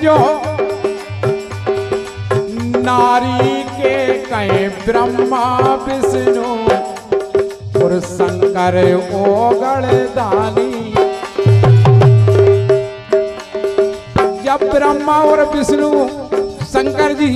जो नारी के कहे ब्रह्मा विष्णु और शंकर ओगड़ दानी। जब ब्रह्मा और विष्णु शंकर जी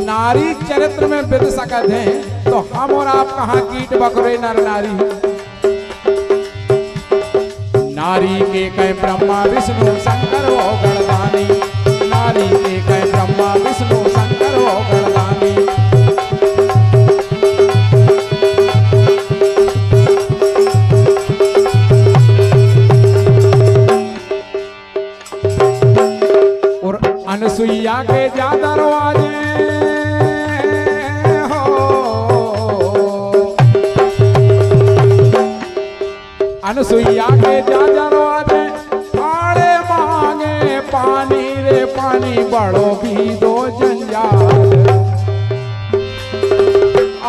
नारी चरित्र में विद सकत हैं तो हम और आप कहां कीट बकरे नर नारी। नारी के कहे ब्रह्मा विष्णु शंकर ओगड़ दानी। नारी के कहे ब्रह्मा विष्णु शंकर ओगड़ दानी। और अनसुईया के ज्यादा रवाजे अनसुईया के जा रवाजे आड़े मांगे पानी रे पानी बड़ो भी दो जंजाल।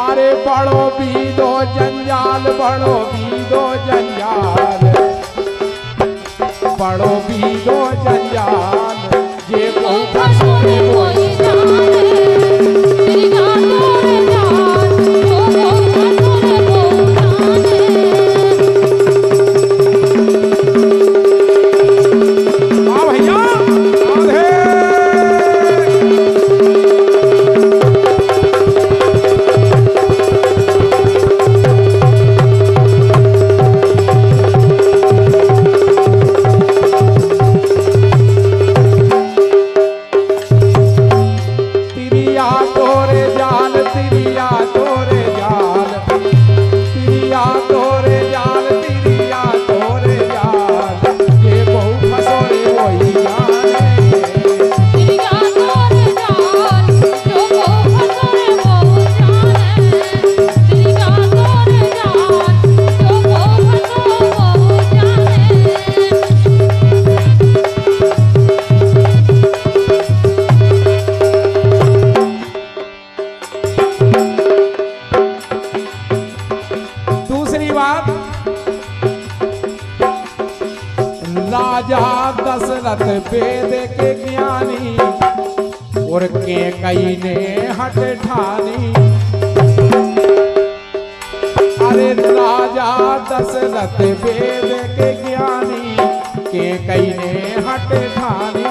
अरे बड़ो भी दो जंजाल बड़ो भी दो जंजाल बड़ो भी दो जंजाल। ये को फसोरे वही जाने तेरी गानों रे जान जो को फसोरे वो जाने। राजा दशरथ वेद के ज्ञानी और के कई ने हट ठानी। अरे राजा दशरथ वेद के ज्ञानी के कई ने हट ठानी।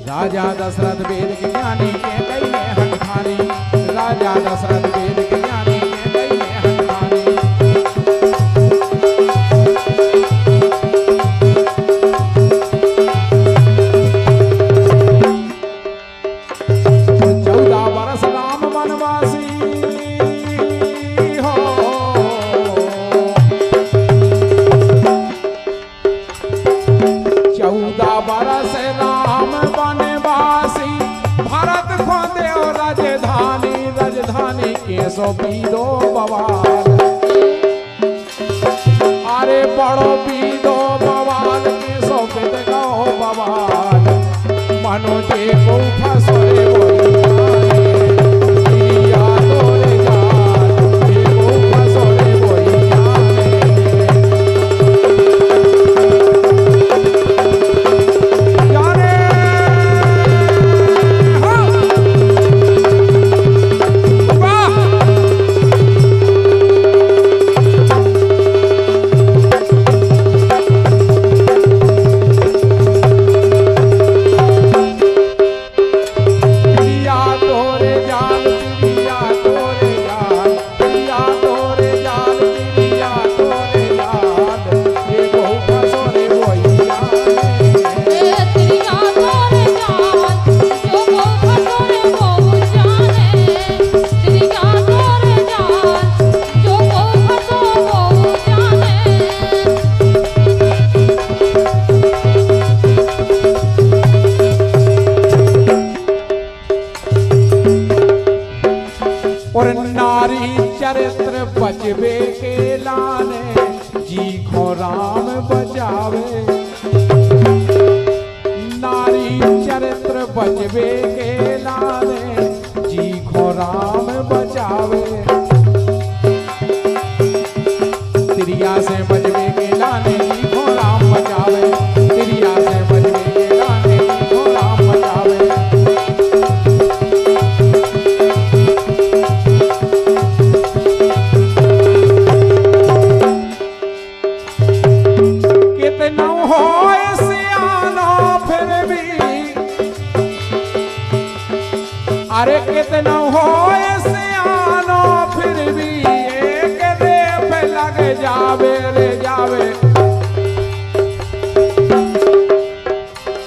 राजा दशरथ वेद के ज्ञानी के कई ने हट ठानी। राजा दशरथ वेद के ज्ञानी के कई ने हट ठानी। चौदह वर्ष राम वनवासी हो। 14 वर्ष राम वनवासी भरत खोदे और राजधानी। राजधानी के सो पीदो बवाल। अरे बड़ो पीदो बवाल के सो पिद गाओ बवाल। मनोजे को फसोरे बोली और नारी चरित्र बचबे के लाने जी खो राम बचावे। नारी चरित्र बचबे के लाने अरे कितना हो सियानो फिर भी एक देव लग जावे रे जावे।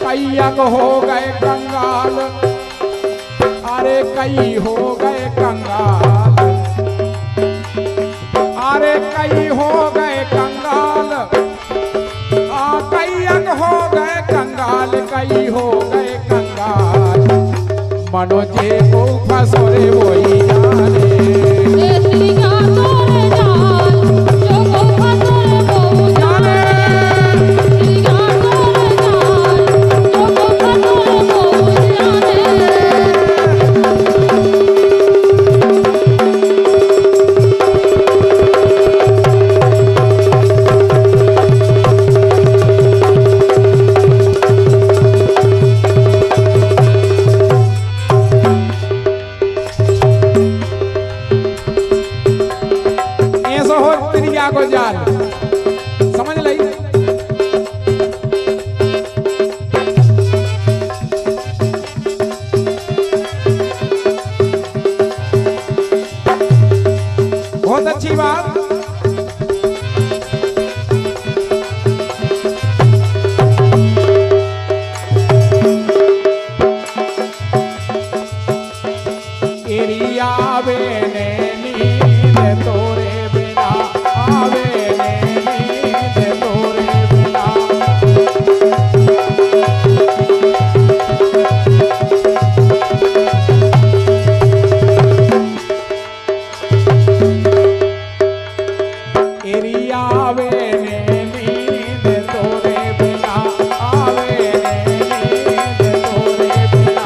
कैयक हो गए कंगाल, अरे कई हो गए कंगाल, अरे कई हो गए कंगाल, कैयक हो गए कंगाल, कई हो गए कंगाल। मनोजे को फसोरे वही जाने को जाल समझ लई। बहुत अच्छी बात। एरिया बेने नींद तोरे बिना आवे नींद तोरे बिना। एरिया बेने नींद तोरे बिना आवे नींद तोरे बिना।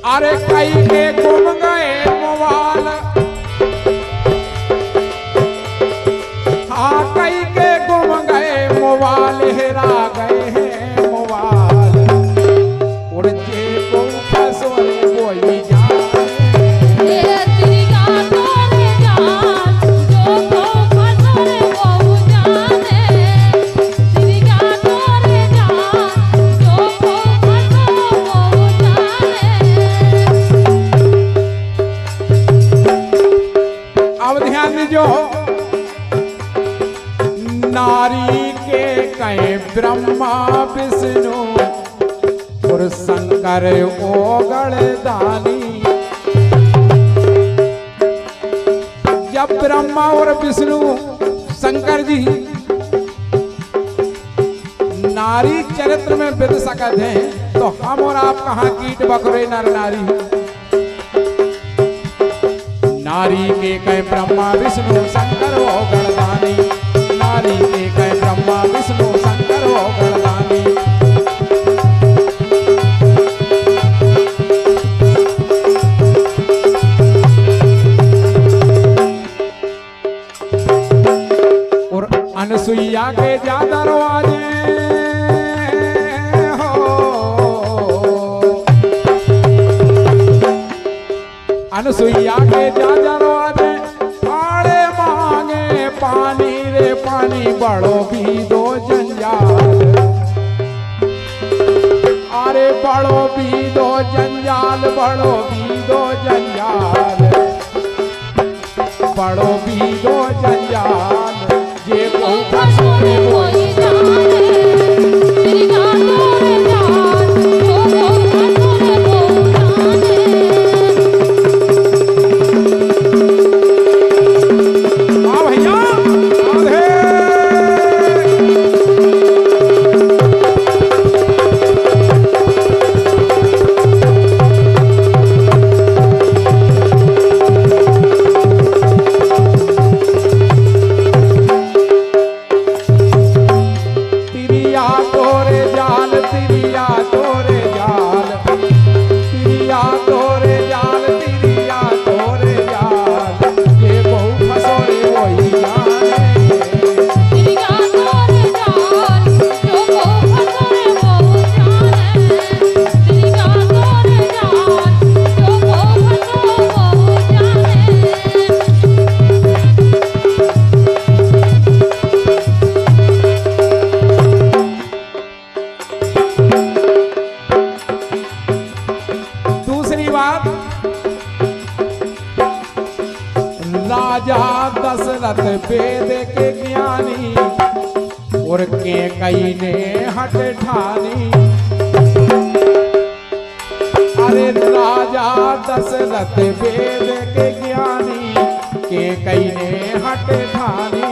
अरे कई के गुम गए मोबाइल, हाँ कई के गुम गए मोबाइल, हेरा गए हैं मोबाइल। उड़चे को फसोरे वही जाने जो नारी के कहे ब्रह्मा विष्णु और शंकर ओगण दानी। जब ब्रह्मा और विष्णु शंकर जी नारी चरित्र में विद सकते हैं तो हम और आप कहाँ कीट बकरे नर नारी। नारी के कहे ब्रह्मा विष्णु शंकर हो गणदानी, नारी के कहे ब्रह्मा विष्णु शंकर हो गणदानी। और अनसुईया के ज्यादा दरवाजे अनसुईया के जा रोजे आड़े मांगे पानी रे पानी बड़ो भी दो जंजाल। अरे बड़ो भी दो जंजाल, बड़ो भी दो जंजाल, बड़ो भी दो जंजाल। ये को फसोरे वही जाने दशरथ वेद के ज्ञानी और के कई ने हट ठानी। अरे राजा दशरथ वेद के ज्ञानी के कई ने हट ठानी।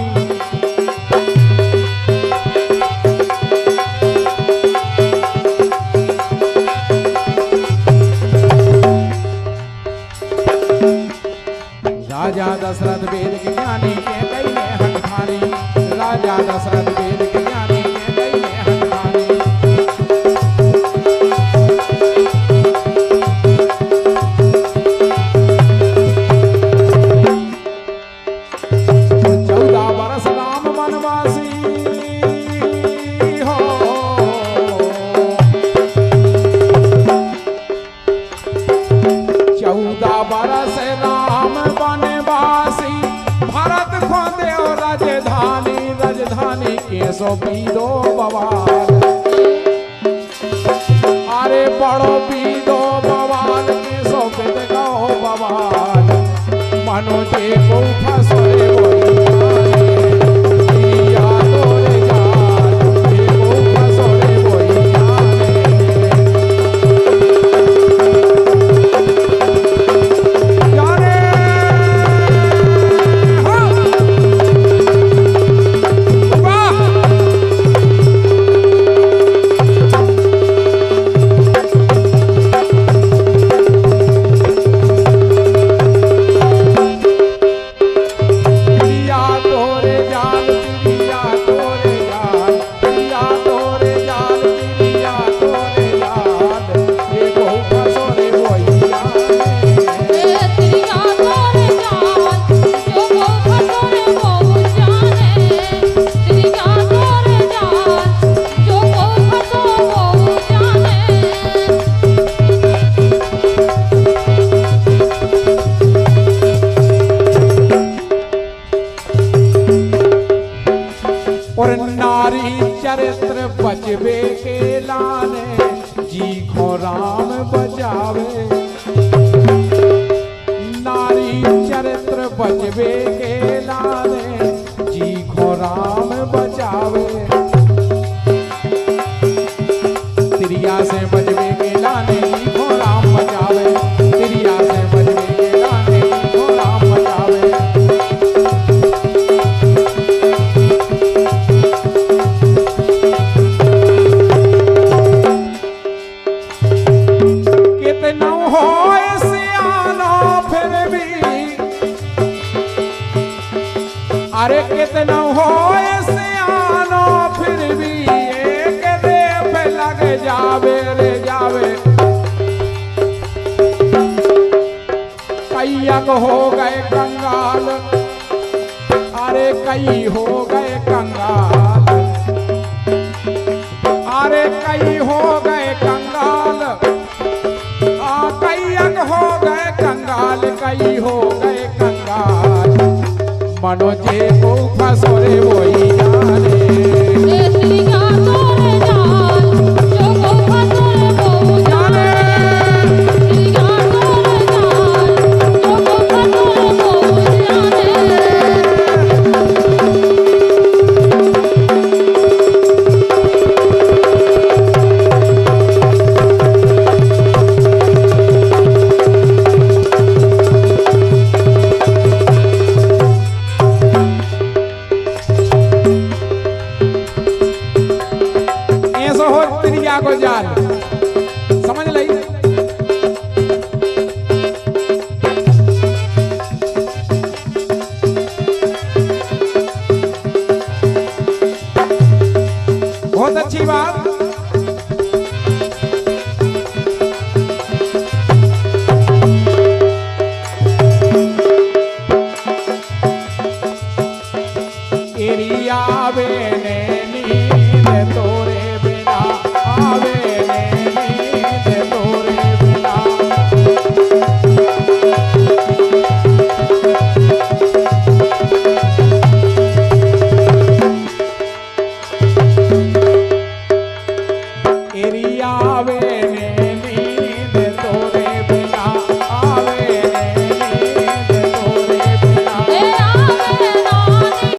राजा दशरथ वेद के ज्ञानी के कई ने हट ठानी। राजा दशरथ वेद के ज्ञानी के कई ने हट ठानी। चौदह वर्ष राम वनवासी हो। 14 वर्ष राम वनवासी भरत खोदे राजधानी। राजधानी के सो पीरो बवाल। अरे बड़ो पीरो बवाल के सो बेद गाओ बवाल। मनो जे को फसरे वही जाने। तोरे जान जे को फसरे वही जाने। और नारी चरित्र बचबे के लाने जी खो राम बचावे। नारी चरित्र बचबे के लाने जी खो राम बचावे। तिरिया से बचबे के लाने जी खो राम बचावे। तिरिया से बचबे के लाने जी खो राम बचावे। कितना हो सियानो फिर भी। अरे कितना हो सियानो फिर भी एक रेफ लग जावे रे जावे। कैयक हो गए कंगाल। अरे कई हो गए कंगाल। अरे कई हो गए कंगाल। कैयक हो गए कंगाल। कई हो गए कंगाल। मनो जे को फसरे वही जाने। को जाल समझ लई। बहुत अच्छी बात। एरिया बेने नींद तोरे बिना। आवे नींद तोरे बिना। एरिया वे